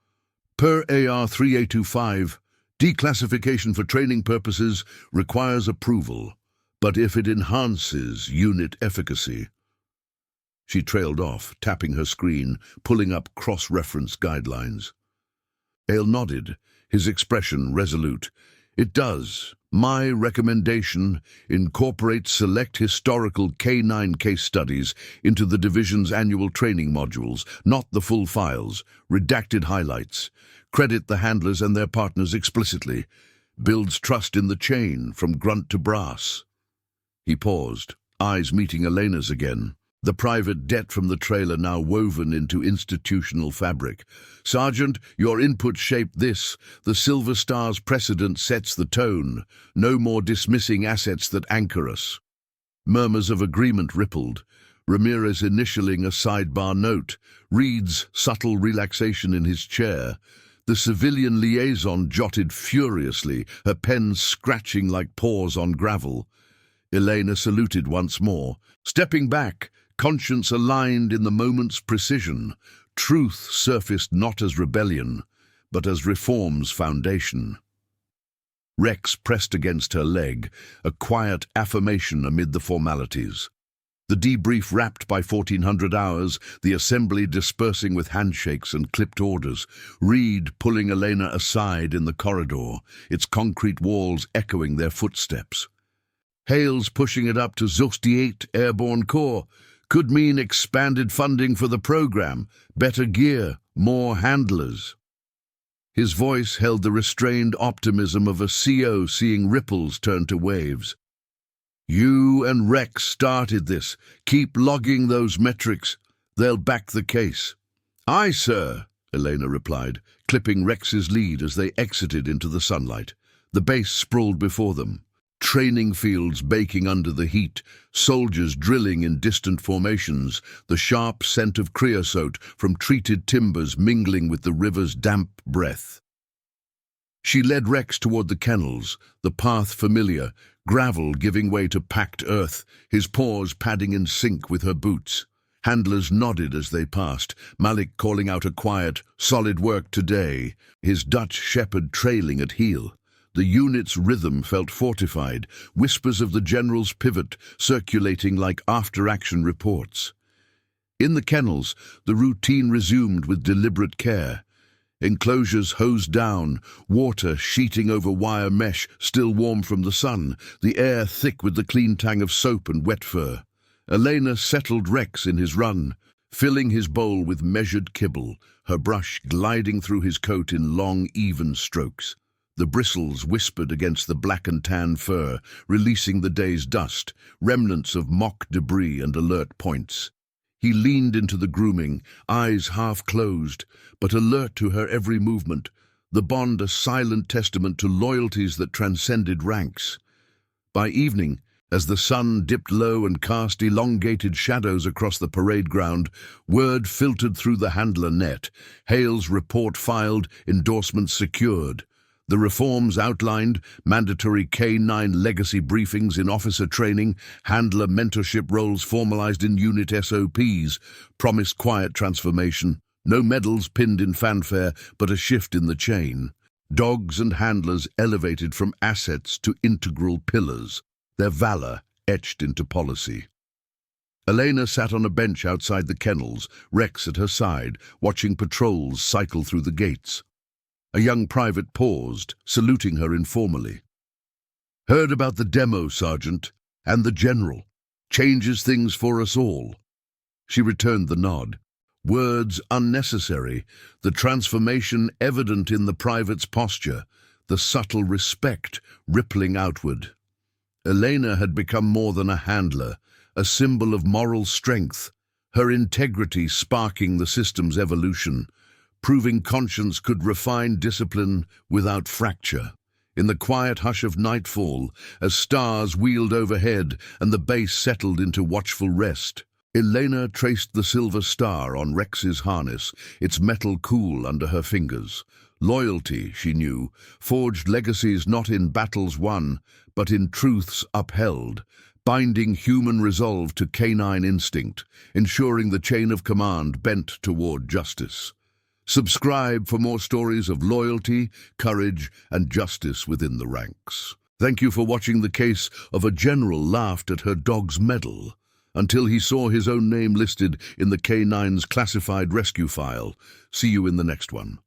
"Per AR 3825, declassification for training purposes requires approval, but if it enhances unit efficacy." She trailed off, tapping her screen, pulling up cross-reference guidelines. Hale nodded, his expression resolute. "It does. My recommendation: incorporate select historical K9 case studies into the division's annual training modules, not the full files, redacted highlights. Credit the handlers and their partners explicitly. Builds trust in the chain, from grunt to brass." He paused, eyes meeting Elena's again. The private debt from the trailer now woven into institutional fabric. "Sergeant, your input shaped this. The Silver Star's precedent sets the tone. No more dismissing assets that anchor us." Murmurs of agreement rippled. Ramirez initialing a sidebar note. Reed's subtle relaxation in his chair. The civilian liaison jotted furiously, her pen scratching like paws on gravel. Elena saluted once more, stepping back, conscience aligned in the moment's precision. Truth surfaced not as rebellion, but as reform's foundation. Rex pressed against her leg, a quiet affirmation amid the formalities. The debrief wrapped by 1400 hours, the assembly dispersing with handshakes and clipped orders, Reed pulling Elena aside in the corridor, its concrete walls echoing their footsteps. "Hale's pushing it up to 68 Airborne Corps. Could mean expanded funding for the program, better gear, more handlers." His voice held the restrained optimism of a CO seeing ripples turn to waves. "You and Rex started this. Keep logging those metrics. They'll back the case." "Aye, sir," Elena replied, clipping Rex's lead as they exited into the sunlight. The base sprawled before them. Training fields baking under the heat, soldiers drilling in distant formations, the sharp scent of creosote from treated timbers mingling with the river's damp breath. She led Rex toward the kennels, the path familiar, gravel giving way to packed earth, his paws padding in sync with her boots. Handlers nodded as they passed, Malik calling out a quiet, "Solid work today," his Dutch shepherd trailing at heel. The unit's rhythm felt fortified, whispers of the general's pivot circulating like after-action reports. In the kennels, the routine resumed with deliberate care. Enclosures hosed down, water sheeting over wire mesh still warm from the sun, the air thick with the clean tang of soap and wet fur. Elena settled Rex in his run, filling his bowl with measured kibble, her brush gliding through his coat in long, even strokes. The bristles whispered against the black and tan fur, releasing the day's dust, remnants of mock debris and alert points. He leaned into the grooming, eyes half closed, but alert to her every movement, the bond a silent testament to loyalties that transcended ranks. By evening, as the sun dipped low and cast elongated shadows across the parade ground, word filtered through the handler net. Hale's report filed, endorsements secured. The reforms outlined: mandatory K9 legacy briefings in officer training, handler mentorship roles formalized in unit SOPs, promised quiet transformation, no medals pinned in fanfare, but a shift in the chain. Dogs and handlers elevated from assets to integral pillars, their valor etched into policy. Elena sat on a bench outside the kennels, Rex at her side, watching patrols cycle through the gates. A young private paused, saluting her informally. "Heard about the demo, Sergeant, and the General. Changes things for us all." She returned the nod. Words unnecessary, the transformation evident in the private's posture, the subtle respect rippling outward. Elena had become more than a handler, a symbol of moral strength, her integrity sparking the system's evolution, proving conscience could refine discipline without fracture. In the quiet hush of nightfall, as stars wheeled overhead and the base settled into watchful rest, Elena traced the silver star on Rex's harness, its metal cool under her fingers. Loyalty, she knew, forged legacies not in battles won, but in truths upheld, binding human resolve to canine instinct, ensuring the chain of command bent toward justice. Subscribe for more stories of loyalty, courage, and justice within the ranks. Thank you for watching the case of a general laughed at her dog's medal until he saw his own name listed in the K9's classified rescue file. See you in the next one.